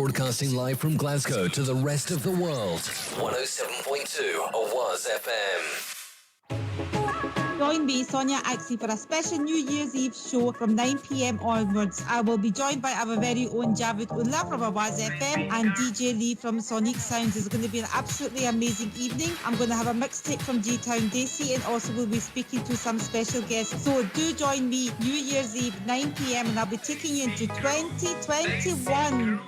broadcasting live from Glasgow to the rest of the world. 107.2 Awaz FM. Join me, Sonia Axie, for a special New Year's Eve show from 9 p.m. onwards. I will be joined by our very own Javed Ullah from Awaz FM and DJ Lee from Sonic Sounds. It's going to be an absolutely amazing evening. I'm going to have a mixtape from G-Town Desi, and also we'll be speaking to some special guests. So do join me New Year's Eve, 9 p.m. and I'll be taking you into 2021.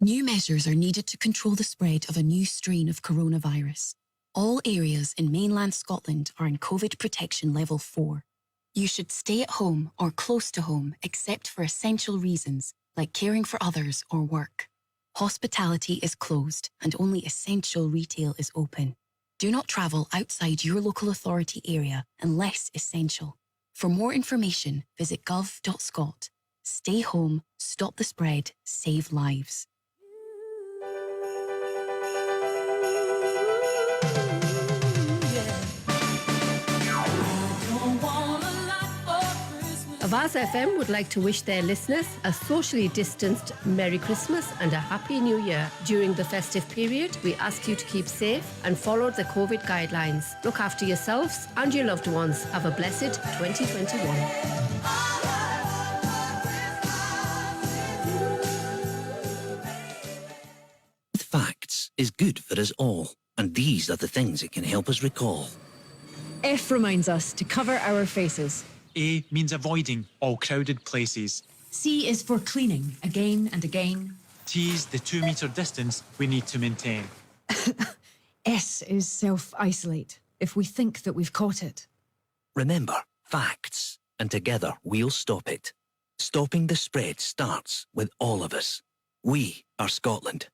New measures are needed to control the spread of a new strain of coronavirus. All areas in mainland Scotland are in COVID protection level 4. You should stay at home or close to home except for essential reasons like caring for others or work. Hospitality is closed and only essential retail is open. Do not travel outside your local authority area unless essential. For more information, visit gov.scot. Stay home, stop the spread, save lives. Awaz FM would like to wish their listeners a socially distanced Merry Christmas and a Happy New Year. During the festive period, we ask you to keep safe and follow the COVID guidelines. Look after yourselves and your loved ones. Have a blessed 2021. Facts is good for us all, and these are the things it can help us recall. F reminds us to cover our faces. A means avoiding all crowded places. C is for cleaning again and again. T is the 2 metre distance we need to maintain. S is self-isolate, if we think that we've caught it. Remember, facts, and together we'll stop it. Stopping the spread starts with all of us. We are Scotland.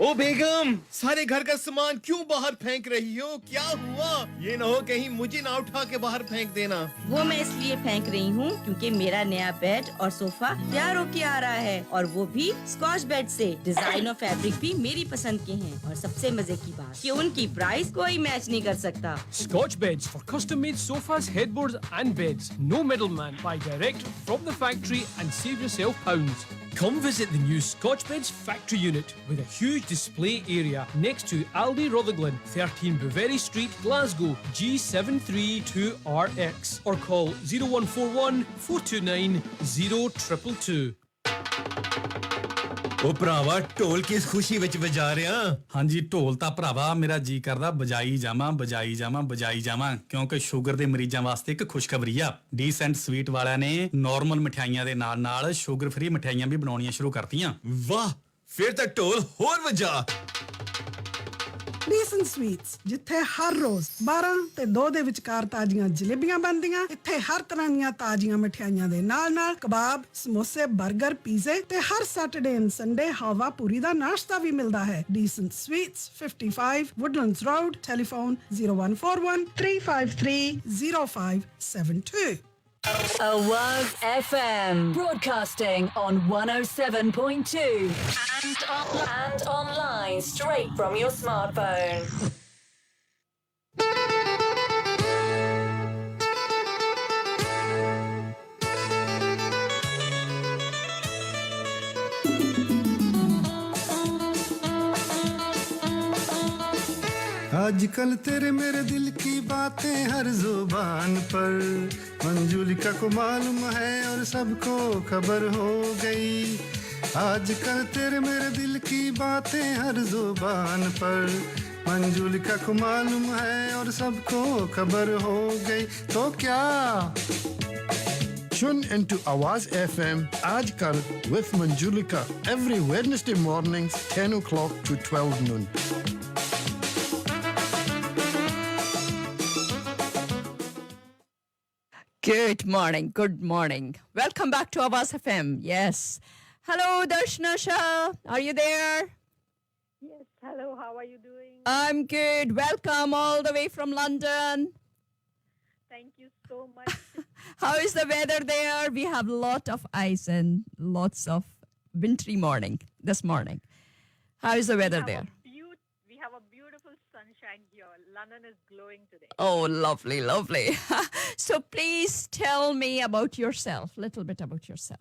ओ बेगम सारे घर का सामान क्यों बाहर फेंक रही हो क्या हुआ ये ना हो कहीं मुझे ना उठा के बाहर फेंक देना वो मैं इसलिए फेंक रही हूँ क्योंकि मेरा नया बेड और सोफा तैयार होके आ रहा है और वो भी स्कॉच बेड से डिजाइन और फैब्रिक भी मेरी पसंद के हैं और सबसे मजे की बात कि उनकी प्राइस कोई मैच नहीं कर सकता Scotch Beds for custom made sofas, headboards and beds. No middleman. Buy direct from the factory and save yourself pounds. Come visit the new Scotch Beds factory unit with a huge display area next to Aldi Rutherglen, 13 Bouverie Street, Glasgow, G732RX, or call 0141 429 0222. ओ भरावा ढोल किस खुशी विच बजा रिया हाँ जी ढोल ਤਾਂ ਭਰਾਵਾ ਮੇਰਾ ਜੀ ਕਰਦਾ ਬਜਾਈ ਜਾਵਾਂ ਕਿਉਂਕਿ ਸ਼ੂਗਰ ਦੇ ਮਰੀਜ਼ਾਂ ਵਾਸਤੇ ਇੱਕ ਖੁਸ਼ਖਬਰੀ ਆ ਡੀਸੈਂਟ ਸਵੀਟ ਵਾਲਿਆਂ ਨੇ ਨਾਰਮਲ ਮਠਿਆਈਆਂ ਦੇ ਨਾਲ ਸ਼ੂਗਰ ਫ੍ਰੀ ਮਠਿਆਈਆਂ ਵੀ ਬਣਾਉਣੀਆਂ ਸ਼ੁਰੂ ਕਰਤੀਆਂ ਵਾਹ ਫਿਰ ਤਾਂ ਢੋਲ ਹੋਰ ਵਜਾ Decent Sweets ਜਿੱਥੇ ਹਰ ਰੋਜ਼ 12 ਤੇ 2 ਦੇ ਵਿਚਕਾਰ ਤਾਜ਼ੀਆਂ ਜਲੇਬੀਆਂ ਬਣਦੀਆਂ ਇੱਥੇ ਹਰ ਤਰ੍ਹਾਂ ਦੀਆਂ ਤਾਜ਼ੀਆਂ ਮਠਿਆਈਆਂ ਦੇ ਨਾਲ ਕਬਾਬ ਸਮੋਸੇ 버ਗਰ ਪੀਜ਼ੇ ਤੇ ਹਰ ਸੈਟਰਡੇ ਐਂਡ ਸੰਡੇ ਹਲਵਾ ਪੂਰੀ ਦਾ ਨਾਸ਼ਤਾ ਵੀ ਮਿਲਦਾ ਹੈ Decent Sweets 55 Woodlands Road telephone 0141 353 0572 Awaz FM, broadcasting on 107.2 and online straight from your smartphone. आजकल तेरे मेरे दिल की बातें हर जुबान पर मंजूली का को मालूम है और सबको खबर हो गई आजकल तेरे मेरे दिल की बातें हर जुबान पर मंजूली का को मालूम है और सबको खबर हो गई तो क्या Tune into Awaz FM आजकल with Manjulika every Wednesday mornings 10 o'clock to 12 noon. Good morning. Welcome back to Awaz FM. Yes. Hello, Darshana Shah. Are you there? Yes, hello. How are you doing? I'm good. Welcome all the way from London. Thank you so much. How is the weather there? We have a lot of ice and lots of wintry morning this morning. How is the weather there? We have a beautiful sunshine. thank you. London is glowing today. Oh, lovely, lovely. So please tell me about yourself, a little bit about yourself.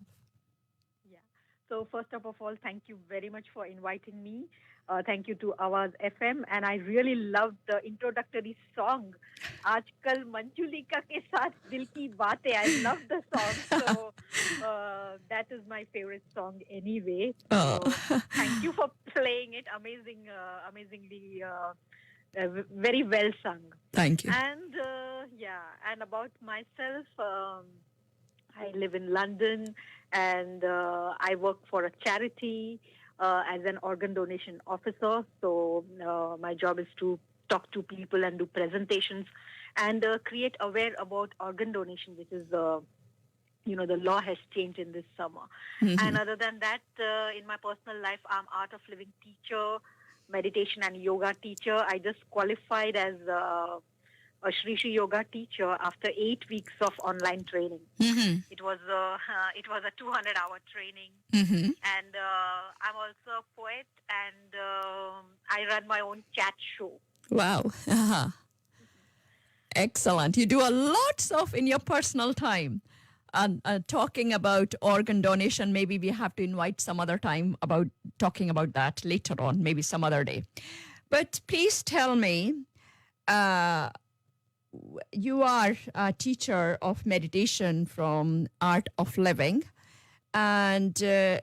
So first of all, thank you very much for inviting me. Thank you to Awaz FM, and I really loved the introductory song. आजकल मंजुलिका के साथ दिल की बातें. I love the song, so that is my favorite song anyway. So thank you for playing it. Amazingly, very well sung. Thank you. And and about myself, I live in London, and I work for a charity as an organ donation officer. So my job is to talk to people and do presentations and create aware about organ donation, which is the law has changed in this summer. And other than that, in my personal life, I'm art of living teacher, meditation and yoga teacher. I just qualified as a Shri Shri yoga teacher after 8 weeks of online training. It was a 200-hour training, and I'm also a poet, and I run my own chat show. Wow. Excellent. You do a lot of in your personal time. And talking about organ donation, maybe we have to invite some other time about talking about that later on, maybe some other day. But please tell me, you are a teacher of meditation from Art of Living, and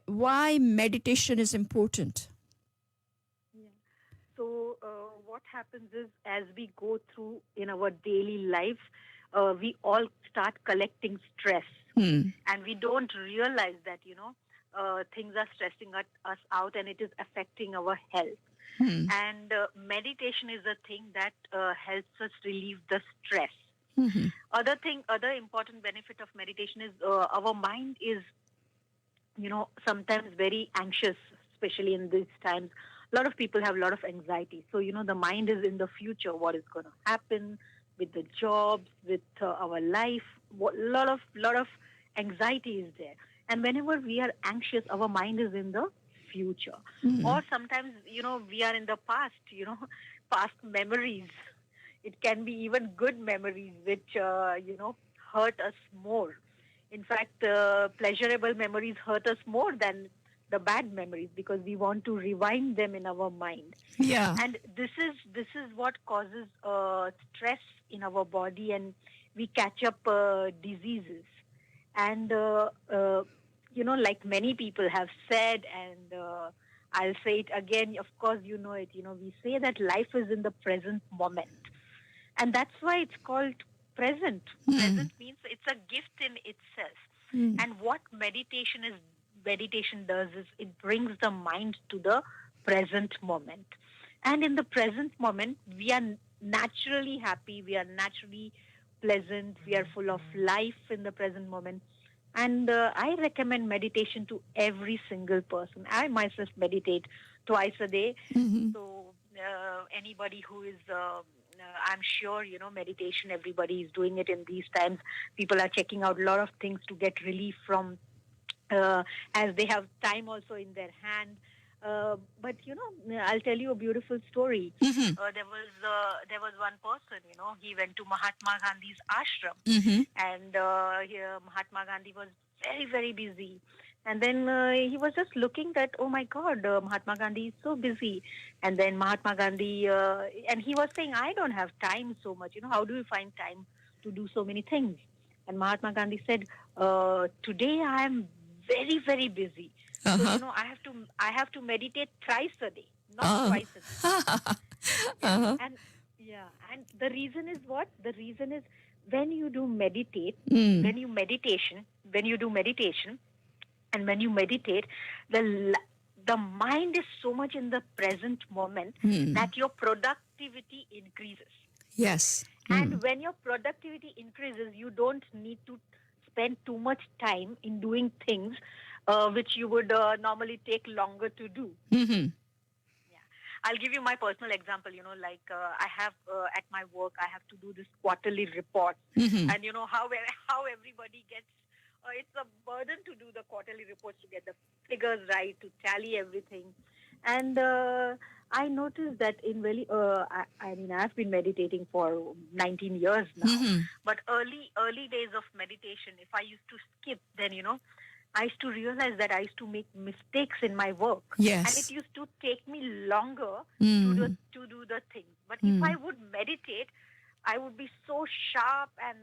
why meditation is important? So what happens is, as we go through in our daily life, we all start collecting stress, and we don't realize that things are stressing us out, and it is affecting our health. And meditation is a thing that helps us relieve the stress. Other important benefit of meditation is our mind is, sometimes very anxious, especially in these times. A lot of people have a lot of anxiety. So, the mind is in the future, what is going to happen with the jobs, with our life. Lot of anxiety is there. And whenever we are anxious, our mind is in the future. Or sometimes, we are in the past, past memories. It can be even good memories which, hurt us more. In fact, pleasurable memories hurt us more than the bad memories, because we want to rewind them in our mind. Yeah. And this is what causes stress in our body, and we catch up diseases. And like many people have said, and I'll say it again, of course you know it, we say that life is in the present moment. And that's why it's called present. Present means it's a gift in itself. And what meditation does is it brings the mind to the present moment. And in the present moment, we are naturally happy, we are naturally pleasant, we are full of life in the present moment. And I recommend meditation to every single person. I myself meditate twice a day. So anybody who is, I'm sure, meditation, everybody is doing it in these times. People are checking out a lot of things to get relief from, as they have time also in their hand. But I'll tell you a beautiful story. There was one person, he went to Mahatma Gandhi's ashram, and Mahatma Gandhi was very, very busy. And then he was just looking that, oh my God, Mahatma Gandhi is so busy. And then Mahatma Gandhi, and he was saying, I don't have time so much. How do you find time to do so many things? And Mahatma Gandhi said, today I am very, very busy. So, I have to meditate thrice a day, not twice a day. And the reason is what? The reason is when you do meditate, when you do meditation, and when you meditate, the mind is so much in the present moment that your productivity increases. Yes. And when your productivity increases, you don't need to spend too much time in doing things which you would normally take longer to do. I'll give you my personal example. I have at my work, I have to do this quarterly report, and how everybody gets. It's a burden to do the quarterly reports, to get the figures right, to tally everything. And I noticed that in really, I mean, I've been meditating for 19 years now. But early days of meditation, if I used to skip, then I used to realize that I used to make mistakes in my work. Yes. And it used to take me longer Mm. to do the things. But if I would meditate, I would be so sharp, and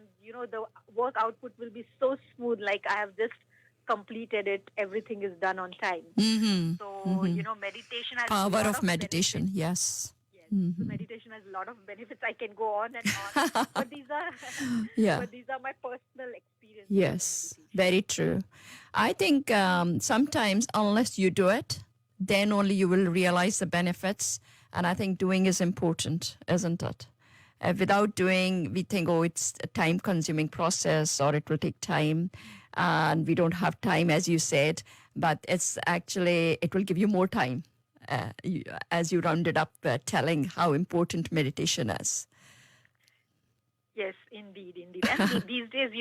the work output will be so smooth, like I have just completed it, everything is done on time. So meditation has a Power lot of meditation, benefits. yes. So meditation has a lot of benefits. I can go on and on, but these are Yeah. but these are my personal experiences. Yes, very true. I think sometimes unless you do it, then only you will realize the benefits. And I think doing is important, isn't it? Without doing, we think, oh, it's a time-consuming process or it will take time. And we don't have time, as you said. But it's actually, it will give you more time, as you rounded up telling how important meditation is. Yes, indeed. And these days,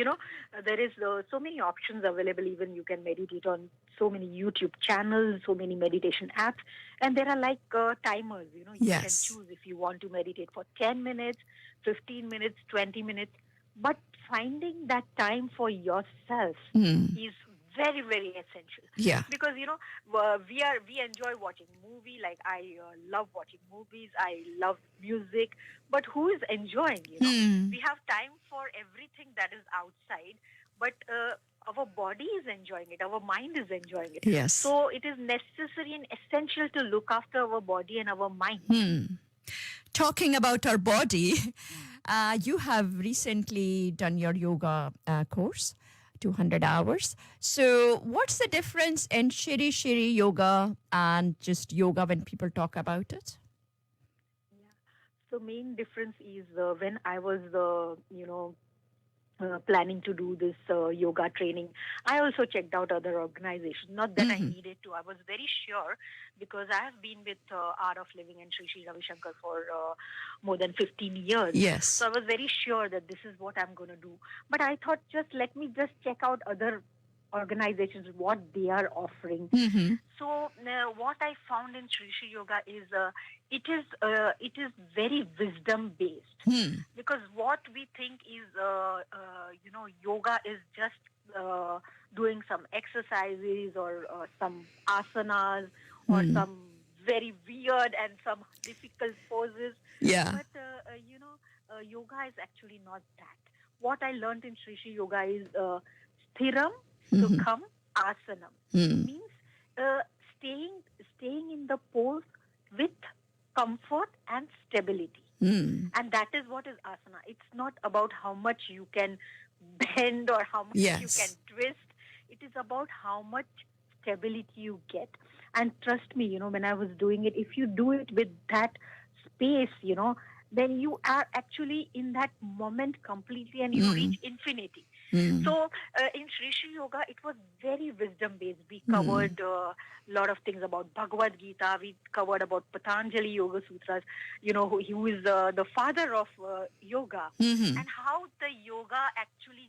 there is so many options available. Even you can meditate on so many YouTube channels, so many meditation apps. And there are like timers, you can choose if you want to meditate for 10 minutes, 15 minutes, 20 minutes. But finding that time for yourself is very, very essential. Yeah. Because, we enjoy watching movie. Like I love watching movies. I love music. But who is enjoying, We have time for everything that is outside. But our body is enjoying it. Our mind is enjoying it. Yes. So it is necessary and essential to look after our body and our mind. Talking about our body, you have recently done your yoga course, 200 hours. So what's the difference in Shiri yoga and just yoga when people talk about it? So main difference is when I was, planning to do this yoga training, I also checked out other organizations. Not that I needed to. I was very sure because I have been with Art of Living and Sri Sri Ravi Shankar for more than 15 years. Yes. So I was very sure that this is what I'm going to do. But I thought let me just check out other organizations, what they are offering. So what I found in Sri Sri Yoga is it is very wisdom based. Because what we think is yoga is just doing some exercises or some asanas or some very weird and some difficult poses. Yeah. But yoga is actually not that. What I learned in Sri Sri Yoga is sthiram sukham asanam. Means staying in the pose with comfort and stability. And that is what is asana. It's not about how much you can bend or how much you can twist. It is about how much stability you get. And trust me, when I was doing it, if you do it with that space, then you are actually in that moment completely and you reach infinity. So in Sri Sri Yoga, it was very wisdom-based. We covered a lot of things about Bhagavad Gita. We covered about Patanjali Yoga Sutras, who is the father of yoga, and how the yoga actually,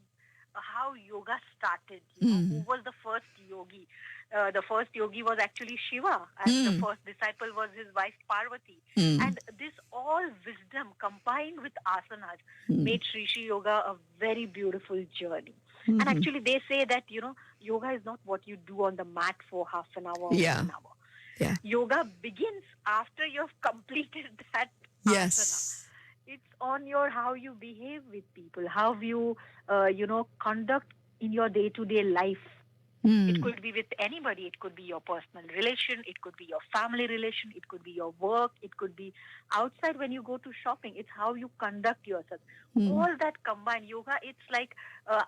how yoga started. Who was the first yogi? The first yogi was actually Shiva, and the first disciple was his wife Parvati. And this all wisdom combined with asanas made Sri Sri Yoga a very beautiful journey. And actually they say that, yoga is not what you do on the mat for half an hour or 1 hour. Yeah. Yoga begins after you've completed that asana. It's on how you behave with people, how you, conduct in your day-to-day life. It could be with anybody. It could be your personal relation. It could be your family relation. It could be your work. It could be outside when you go to shopping. It's how you conduct yourself. All that combined. Yoga, it's like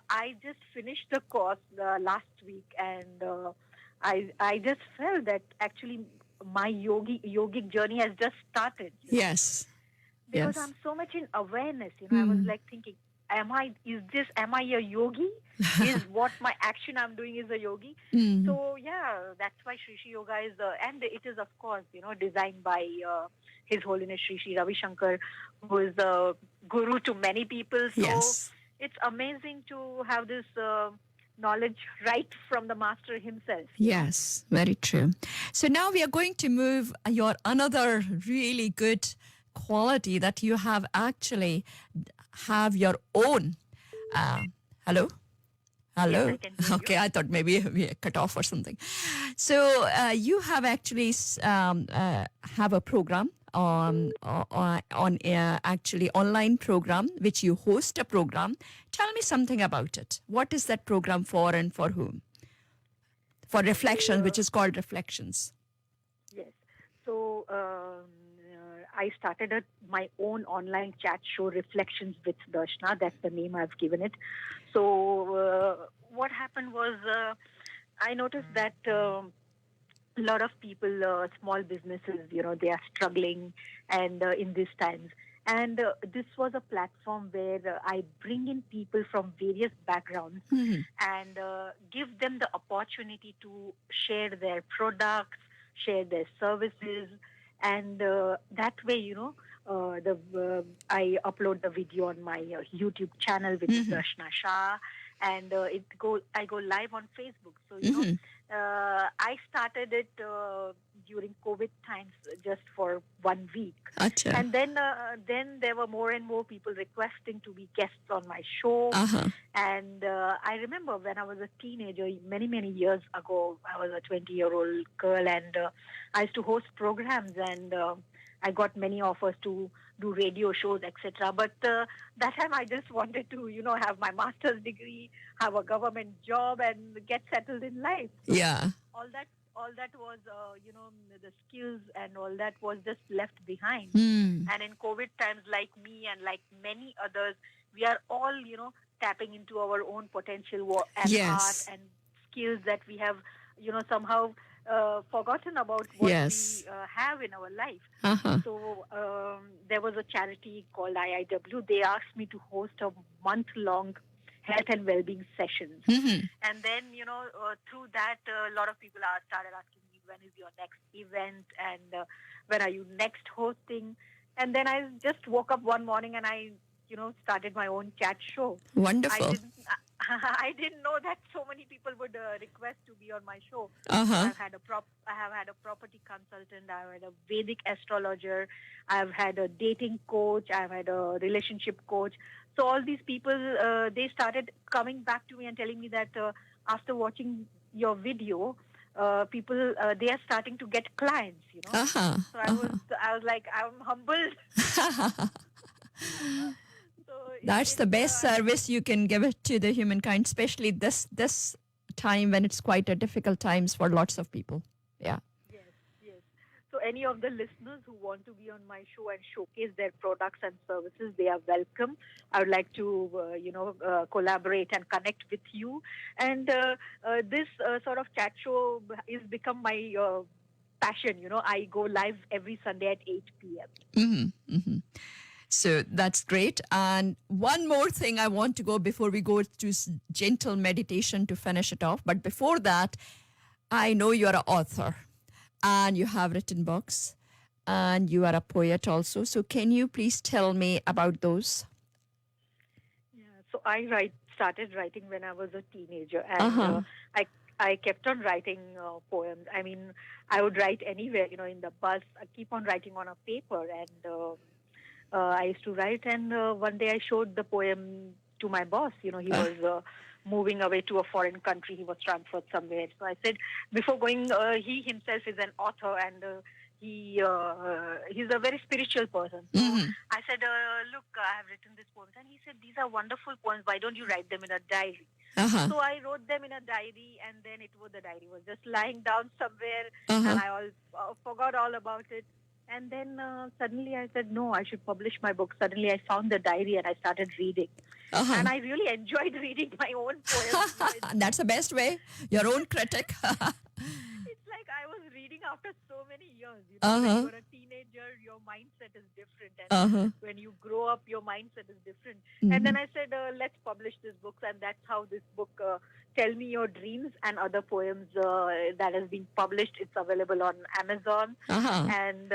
I just finished the course last week, and I just felt that actually my yogic journey has just started. Yes. Because I'm so much in awareness. I was like thinking, am I a yogi? Is what my action I'm doing is a yogi? So that's why Sri Sri Yoga is, and it is of course, designed by His Holiness Sri Sri Ravi Shankar, who is the guru to many people. So it's amazing to have this knowledge right from the master himself. Yes, very true. So now we are going to move your another really good quality that you have actually have your own. Hello? Hello. Yes, I can hear Okay, I thought maybe we cut off or something. So you have actually have a program on actually online program which you host a program. Tell me something about it. What is that program for and for whom? For Reflection, which is called Reflections. Yes. So I started my own online chat show, Reflections with Darshana. That's the name I've given it. So what happened was I noticed that a lot of people, small businesses, they are struggling and in these times. And this was a platform where I bring in people from various backgrounds and give them the opportunity to share their products, share their services. And that way, I upload the video on my YouTube channel, which is Darshana Shah, and I go live on Facebook. So, I started it during COVID times just for 1 week. Achha. And then there were more and more people requesting to be guests on my show. And I remember when I was a teenager, many, many years ago, I was a 20-year-old girl, and I used to host programs, and I got many offers to do radio shows, etc. But that time I just wanted to, have my master's degree, have a government job, and get settled in life. So Yeah. all that was, the skills and all that was just left behind. And in COVID times, like me and like many others, we are all, tapping into our own potential and Yes. art and skills that we have, somehow forgotten about what Yes. we have in our life. So there was a charity called IIW. They asked me to host a month-long health and well-being sessions. And then, through that, a lot of people started asking me, when is your next event and when are you next hosting? And then I just woke up one morning and I, started my own chat show. Wonderful. I didn't know that so many people would request to be on my show. Uh-huh. I have had a property consultant. I've had a Vedic astrologer. I've had a dating coach. I've had a relationship coach. So all these people, they started coming back to me and telling me that after watching your video, people they are starting to get clients. Uh-huh. So I was like, I'm humbled. That's the best service you can give it to the humankind, especially this time when it's quite a difficult times for lots of people. Yeah. Yes. So any of the listeners who want to be on my show and showcase their products and services, they are welcome. I would like to, collaborate and connect with you. And this sort of chat show is become my passion. I go live every Sunday at 8 p.m. So that's great. And one more thing I want to go before we go to gentle meditation to finish it off. But before that, I know you're an author and you have written books and you are a poet also. So can you please tell me about those? Yeah, so I started writing when I was a teenager, and I kept on writing poems. I mean, I would write anywhere, in the bus. I keep on writing on a paper, and I used to write. And one day I showed the poem to my boss. He was moving away to a foreign country. He was transferred somewhere. So I said, before going, he himself is an author, and he's a very spiritual person. So I said, look, I have written these poems. And he said, these are wonderful poems. Why don't you write them in a diary? So I wrote them in a diary, and then the diary was just lying down somewhere, and I forgot all about it. And then suddenly I said, no, I should publish my book. Suddenly I found the diary and I started reading. And I really enjoyed reading my own poems. That's the best way. Your own critic. It's like I was reading after so many years. When you were a teenager, your mindset is different. And when you grow up, your mindset is different. And then I said, let's publish this book. And that's how this book, Tell Me Your Dreams and Other Poems, that has been published. It's available on Amazon. And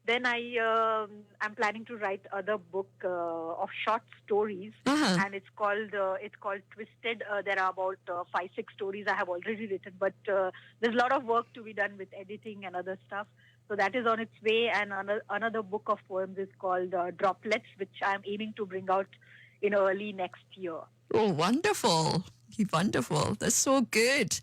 Then I'm planning to write other book of short stories, and it's called Twisted. There are about 5-6 stories I have already written, but there's a lot of work to be done with editing and other stuff. So that is on its way, and another book of poems is called Droplets, which I'm aiming to bring out in early next year. Oh, wonderful. Wonderful. That's so good.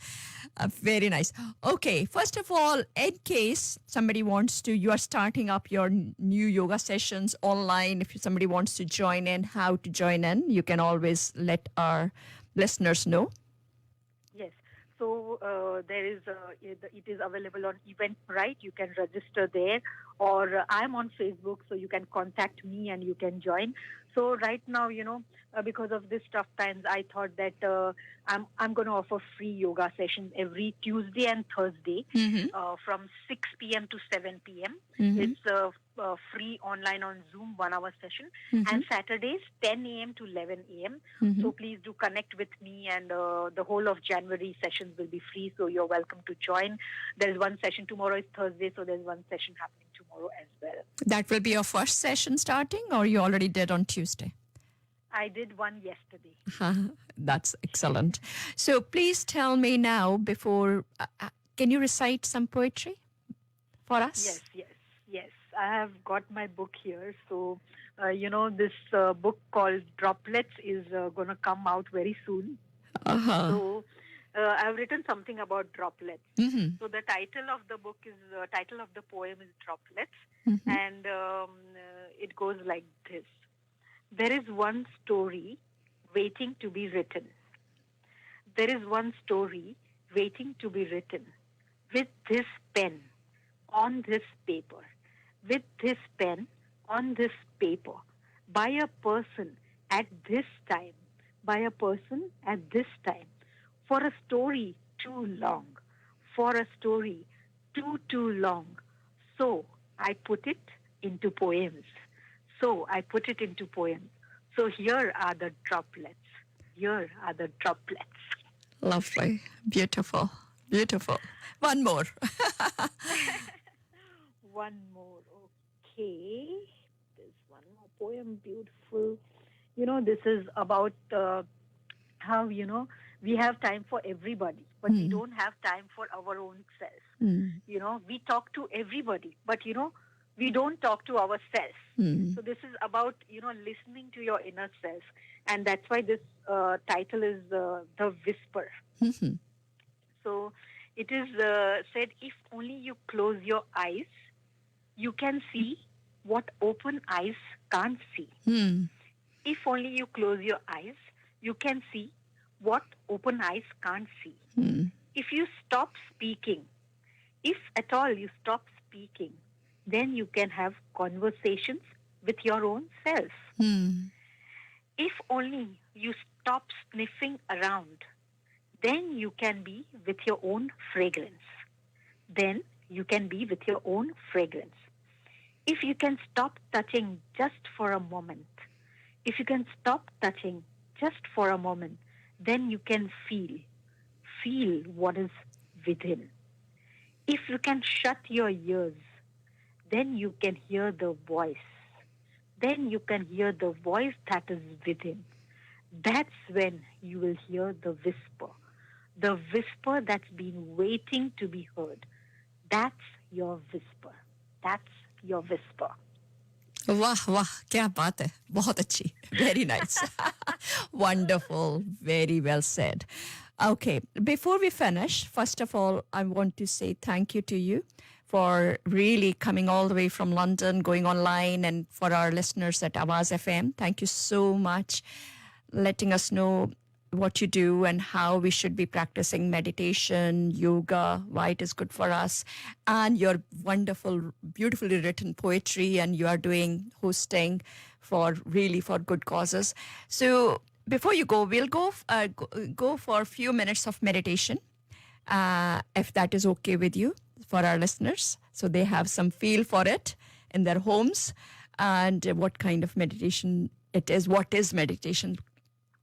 Very nice. Okay, first of all, in case somebody wants to, you are starting up your new yoga sessions online. If somebody wants to join in, how to join in, you can always let our listeners know. Yes. So there is it is available on Eventbrite. You can register there, or I'm on Facebook, so you can contact me and you can join. So right now, because of this tough times, I thought that I'm going to offer free yoga sessions every Tuesday and Thursday from 6 p.m. to 7 p.m. It's free online on Zoom 1 hour session, and Saturdays 10 a.m. to 11 a.m. So please do connect with me, and the whole of January sessions will be free. So you're welcome to join. There's one session tomorrow is Thursday, so there's one session happening tomorrow as well. That will be your first session starting, or you already did on Tuesday? I did one yesterday. That's excellent. So please tell me now, before, can you recite some poetry for us? Yes. I have got my book here. So, this book called Droplets is going to come out very soon. So, I've written something about droplets. So the title of the book is, title of the poem is Droplets. And it goes like this. There is one story waiting to be written. There is one story waiting to be written. With this pen on this paper. With this pen on this paper. By a person at this time. By a person at this time. For a story too long. For a story too long. So I put it into poems. So I put it into poems. So here are the droplets. Here are the droplets. Lovely. Beautiful. Beautiful. One more. One more. Okay. There's one more poem. Beautiful. This is about how, we have time for everybody, but we don't have time for our own self. We talk to everybody, but, we don't talk to ourselves. So this is about, listening to your inner self. And that's why this title is The Whisper. So it is said, if only you close your eyes, you can see what open eyes can't see. If only you close your eyes, you can see what open eyes can't see. If you stop speaking, if at all you stop speaking, then you can have conversations with your own self. If only you stop sniffing around, then you can be with your own fragrance. Then you can be with your own fragrance. If you can stop touching just for a moment, if you can stop touching just for a moment, then you can feel what is within. If you can shut your ears, then you can hear the voice. Then you can hear the voice that is within. That's when you will hear the whisper that's been waiting to be heard. That's your whisper. That's your whisper. वाह वाह क्या बात है बहुत अच्छी very nice wonderful very well said. Okay, before we finish, first of all I want to say thank you to you for really coming all the way from London, going online, and for our listeners at Awaz FM, thank you so much, letting us know what you do and how we should be practicing meditation, yoga, why it is good for us, and your wonderful, beautifully written poetry, and you are doing hosting for good causes. So before you go, we'll go for a few minutes of meditation, if that is okay with you, for our listeners, so they have some feel for it in their homes, and what kind of meditation it is, what is meditation,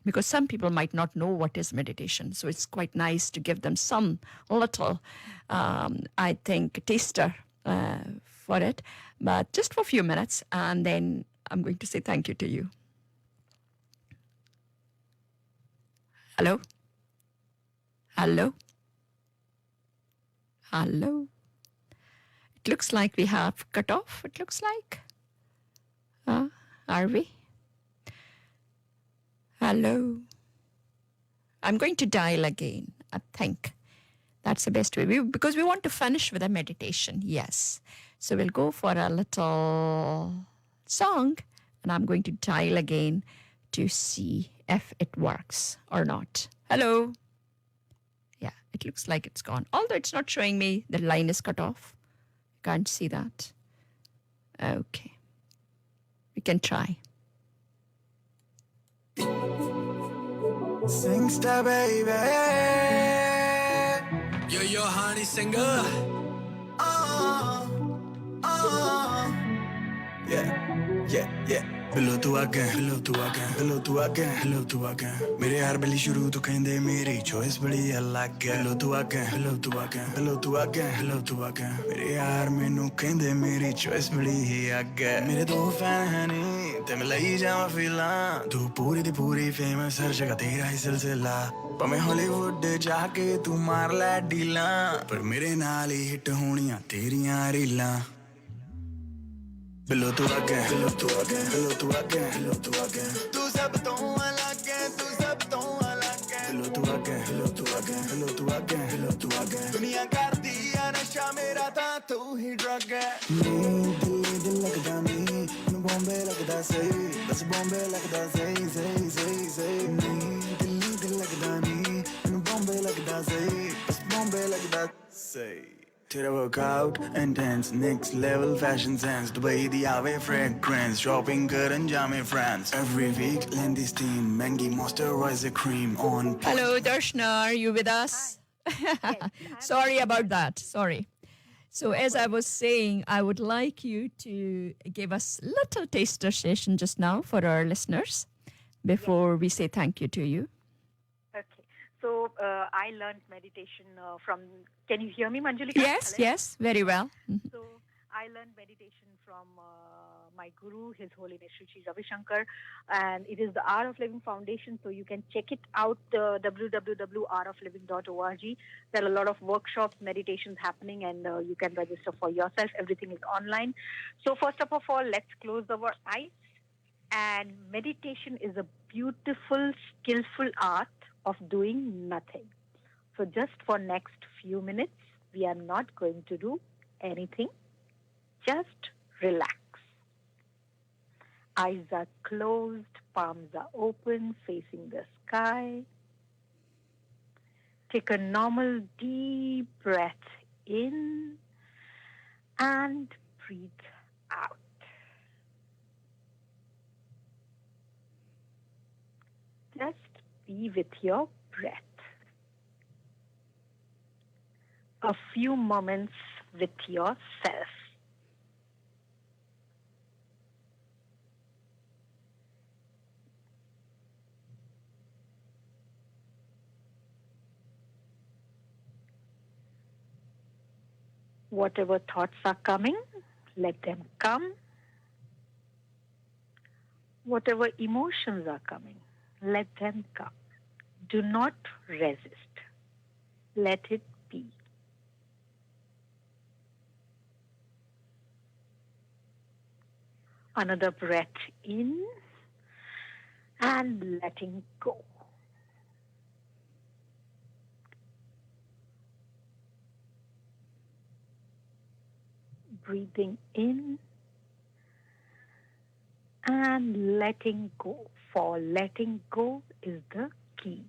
because some people might not know what is meditation. So it's quite nice to give them some little, I think, taster for it. but just for a few minutes, and then I'm going to say thank you to you. Hello? Hello? Hello? It looks like we have cut off, it looks like. Are we? Hello? I'm going to dial again, I think. That's the best way, because we want to finish with a meditation, yes. So we'll go for a little song, and I'm going to dial again to see if it works or not. Hello? Yeah, it looks like it's gone. Although it's not showing me the line is cut off. Can't see that. Okay. We can try. Singster, baby. You're honey singer. Yeah. Below to again, below to again, below to again, below to again. मेरे हर बेली शुरू तो कहंदे मेरी choice बड़ी अलग है. Below to again, below to again, below to again, below to again. मेरे यार मैनू कहंदे मेरी choice बड़ी ही अलग है. मेरे दो फैन हैं नी, ते मैं लई जावां फिल्मां. तू पूरी दी पूरी famous हर जगह तेरा ही सिलसिला. भावें हॉलीवुड जाके तू मार ले डीलां, पर मेरे नाल ही हिट होणियां तेरियां रीलां. Below to again, below to again, below to again, below to again. Tu sab to alag hai, tu sab to alag hai. Below to again, below to again, below to again, below to again. Duniya kar diya nasha mera ta tu hi drug hai. Dil lagda nahi, nu Bombay lagda sahi, bas Bombay lagda sahi, sahi. Dil lagda nahi, nu Bombay lagda sahi, bas Bombay lagda sahi. Tera workout, intense, next level fashion sense. Dubai di aave fragrance, shopping karan jame France. Every week lend this team, Mengi moisturizer cream on. Hello, Darshana, are you with us? Sorry about that, sorry. So as I was saying, I would like you to give us a little taster session just now for our listeners before we say thank you to you. So I learned meditation from, can you hear me, Manjulika? Yes, very well. Mm-hmm. So I learned meditation from my guru, His Holiness Shri Shri Ravi Shankar, and it is the Art of Living Foundation, so you can check it out, www.artofliving.org. There are a lot of workshops, meditations happening, and you can register for yourself. Everything is online. So first of all, let's close our eyes. And meditation is a beautiful, skillful art of doing nothing. So just for next few minutes, we are not going to do anything. Just relax. Eyes are closed, palms are open, facing the sky. Take a normal deep breath in and breathe out. Just be with your breath. A few moments with yourself. Whatever thoughts are coming, let them come. Whatever emotions are coming, let them come. Do not resist. Let it be. Another breath in and letting go. Breathing in and letting go. For letting go is the key.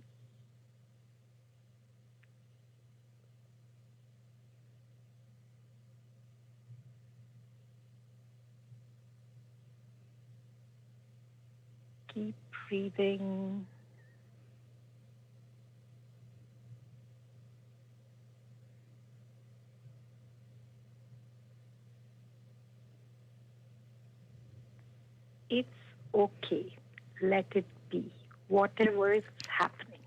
Keep breathing. It's okay. Let it be. Whatever is happening.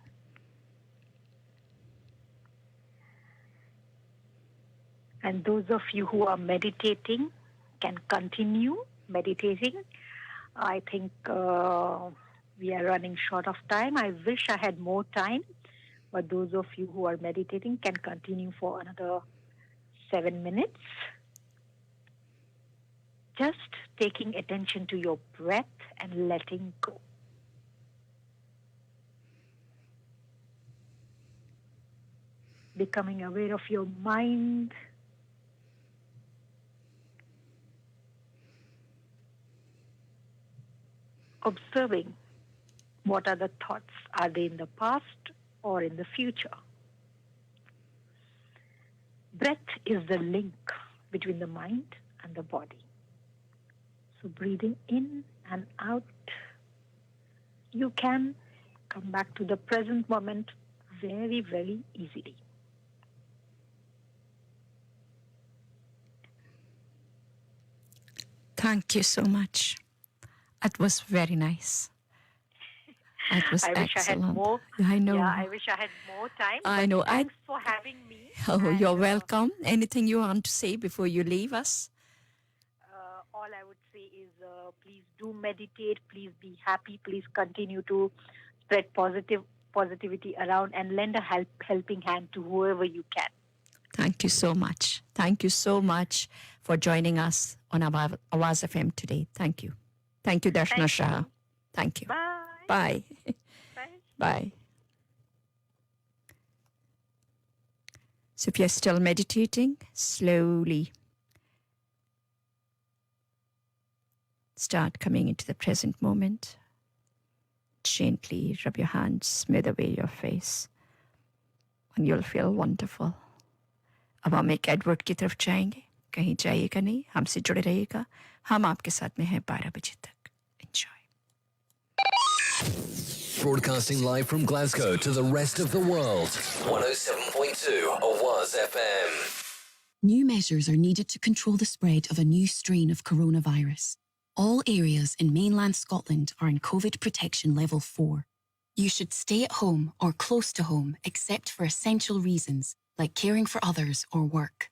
And those of you who are meditating, can continue meditating. I think we are running short of time. I wish I had more time, but those of you who are meditating can continue for another 7 minutes. Just taking attention to your breath and letting go. Becoming aware of your mind. Observing what are the thoughts. Are they in the past or in the future? Breath is the link between the mind and the body. So breathing in and out, you can come back to the present moment very, very easily. Thank you so much. It was very nice. It was I wish excellent. I had more. I know. Yeah, I wish I had more time. I but know. Thanks for having me. Oh, you're welcome. Anything you want to say before you leave us? All I would say is please do meditate. Please be happy. Please continue to spread positivity around and lend a helping hand to whoever you can. Thank you so much. Thank you so much for joining us on Awaz FM today. Thank you. Thank you, Darshana Shah. Thank you. Bye. Bye. Bye. So if you're still meditating, slowly start coming into the present moment. Gently rub your hands, smooth away your face, and you'll feel wonderful. अब हम एक Edward की तरफ जाएंगे. कहीं जाइएगा नहीं, हमसे जुड़े रहिएगा. हम आपके साथ में हैं 12 बजे तक. Broadcasting live from Glasgow to the rest of the world. 107.2 Awaz FM. New measures are needed to control the spread of a new strain of coronavirus. All areas in mainland Scotland are in COVID protection level 4. You should stay at home or close to home except for essential reasons like caring for others or work.